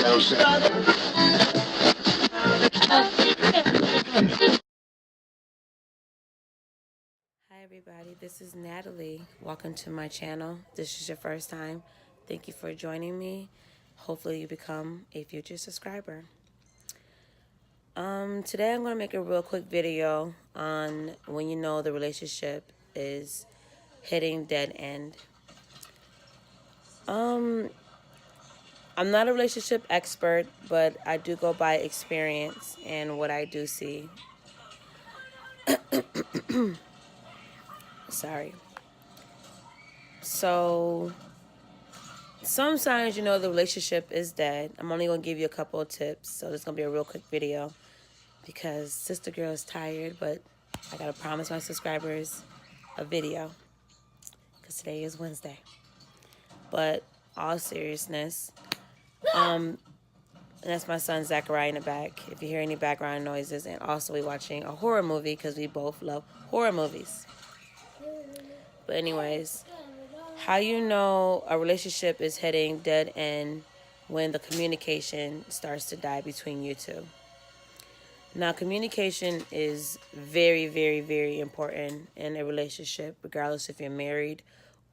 Hi everybody, this is Natalie. Welcome to my channel. This is your first time. Thank you for joining me. Hopefully you become a future subscriber. Today I'm going to make a real quick video on when you know the relationship is hitting dead end. I'm not a relationship expert, but I do go by experience and what I do see. Sorry. So some signs you know the relationship is dead. I'm only going to give you a couple of tips. So this is going to be a real quick video because Sister Girl is tired, but I got to promise my subscribers a video because today is Wednesday. But all seriousness, and that's my son Zachariah in the back. If you hear any background noises, and also we're watching a horror movie because we both love horror movies. But anyways, how you know a relationship is heading dead end when the communication starts to die between you two. Now, communication is very, very, very important in a relationship, regardless if you're married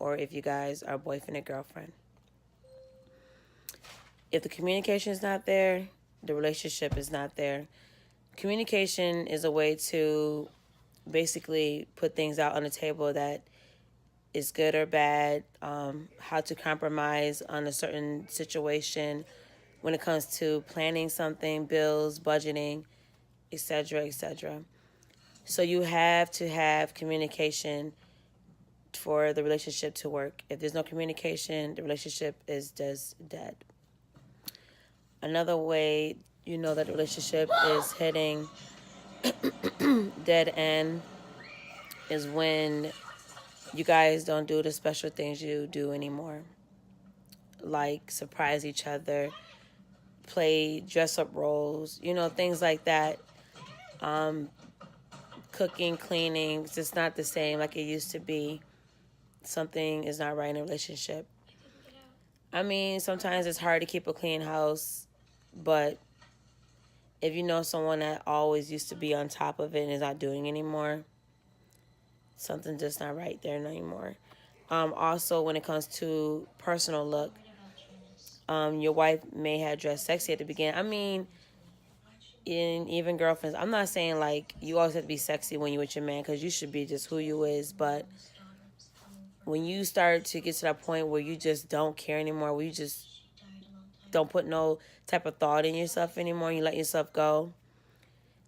or if you guys are boyfriend and girlfriend. If the communication is not there, the relationship is not there. Communication is a way to basically put things out on the table that is good or bad, how to compromise on a certain situation when it comes to planning something, bills, budgeting, etc., etc. So you have to have communication for the relationship to work. If there's no communication, the relationship is just dead. Another way you know that the relationship is heading dead end is when you guys don't do the special things you do anymore, like surprise each other, play dress up roles, things like that. Cooking, cleaning, it's just not the same like it used to be. Something is not right in a relationship. I mean, sometimes it's hard to keep a clean house, but if you know someone that always used to be on top of it and is not doing anymore, something's just not right there anymore. Also, when it comes to personal look, your wife may have dressed sexy at the beginning. I mean, in even girlfriends, I'm not saying like you always have to be sexy when you're with your man, because you should be just who you is. But when you start to get to that point where you just don't care anymore, where you just don't put no type of thought in yourself anymore, you let yourself go,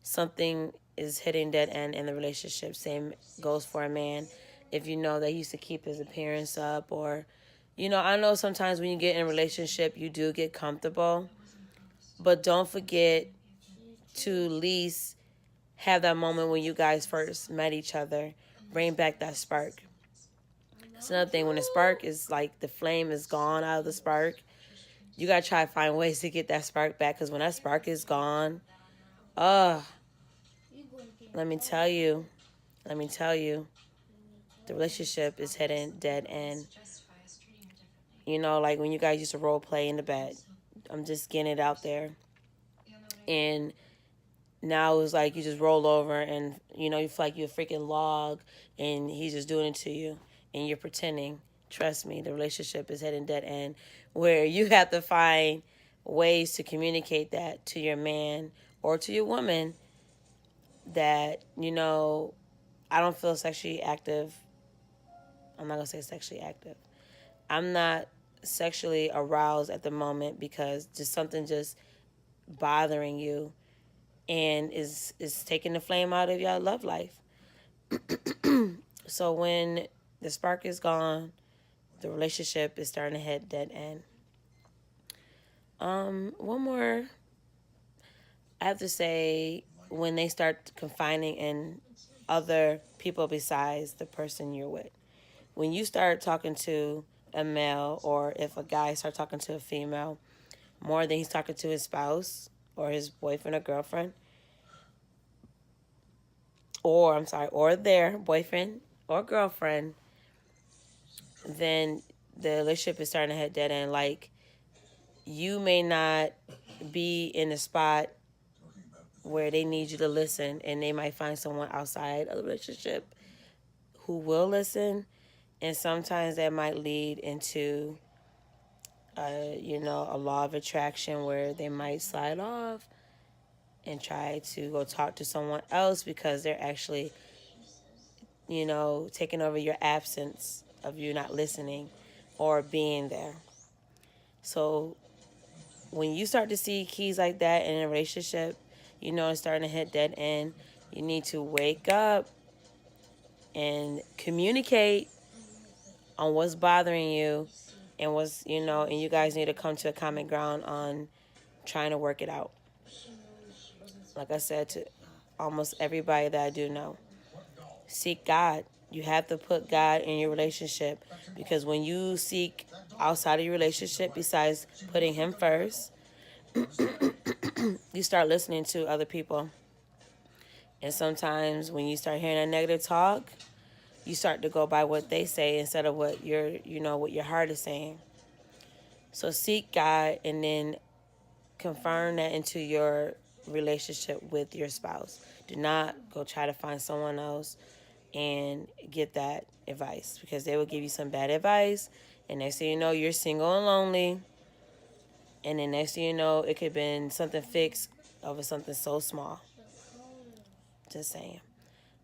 something is hitting dead end in the relationship. Same goes for a man. If you know that he used to keep his appearance up, or I know sometimes when you get in a relationship you do get comfortable, but don't forget to at least have that moment when you guys first met each other. Bring back that spark. That's another thing. When the spark is like the flame is gone out of the spark, you gotta try to find ways to get that spark back, because when that spark is gone, let me tell you, the relationship is heading dead end. Like when you guys used to role play in the bed. I'm just getting it out there. And now it's like you just roll over and, you feel like you're a freaking log and he's just doing it to you and you're pretending. Trust me, the relationship is heading dead end, where you have to find ways to communicate that to your man or to your woman that, I don't feel sexually active. I'm not going to say sexually active. I'm not sexually aroused at the moment because just something just bothering you and is taking the flame out of your love life. So when the spark is gone, the relationship is starting to hit dead end. One more, I have to say, when they start confining in other people besides the person you're with. When you start talking to a male, or if a guy start talking to a female more than he's talking to his spouse or his boyfriend or girlfriend, or their boyfriend or girlfriend, then the relationship is starting to head dead end. Like, you may not be in a spot where they need you to listen, and they might find someone outside of the relationship who will listen, and sometimes that might lead into a law of attraction where they might slide off and try to go talk to someone else because they're actually, taking over your absence of you not listening or being there. So when you start to see keys like that in a relationship, it's starting to hit dead end, you need to wake up and communicate on what's bothering you and and you guys need to come to a common ground on trying to work it out. Like I said to almost everybody that I do know, seek God. You have to put God in your relationship, because when you seek outside of your relationship, besides putting Him first, you start listening to other people. And sometimes when you start hearing that negative talk, you start to go by what they say instead of what what your heart is saying. So seek God and then confirm that into your relationship with your spouse. Do not go try to find someone else and get that advice, because they will give you some bad advice, and next thing you know, you're single and lonely, and then next thing you know, it could have been something fixed over something so small. Just saying.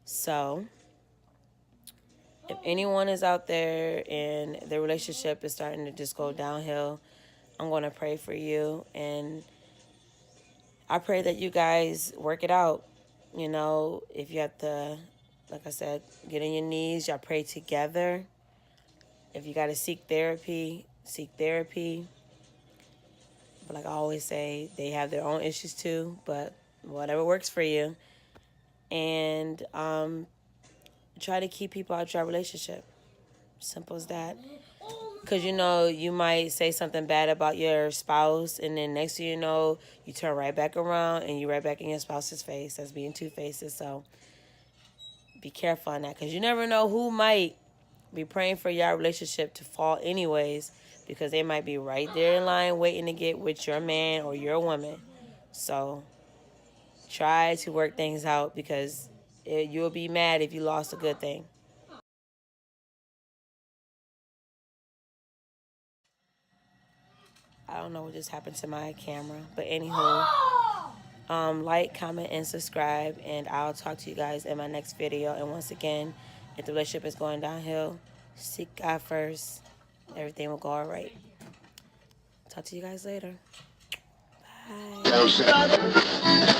So if anyone is out there and their relationship is starting to just go downhill, I'm going to pray for you, and I pray that you guys work it out. If you have to, like I said, get on your knees, y'all pray together. If you got to seek therapy, seek therapy. But like I always say, they have their own issues too, but whatever works for you. And try to keep people out of your relationship. Simple as that. Because, you might say something bad about your spouse, and then next thing you know, you turn right back around and you're right back in your spouse's face. That's being two-faced. So be careful on that, because you never know who might be praying for your relationship to fall anyways, because they might be right there in line waiting to get with your man or your woman. So try to work things out, because you'll be mad if you lost a good thing. I don't know what just happened to my camera, but anywho, like, comment, and subscribe, and I'll talk to you guys in my next video. And once again, if the relationship is going downhill, seek God first. Everything will go all right. Talk to you guys later. Bye.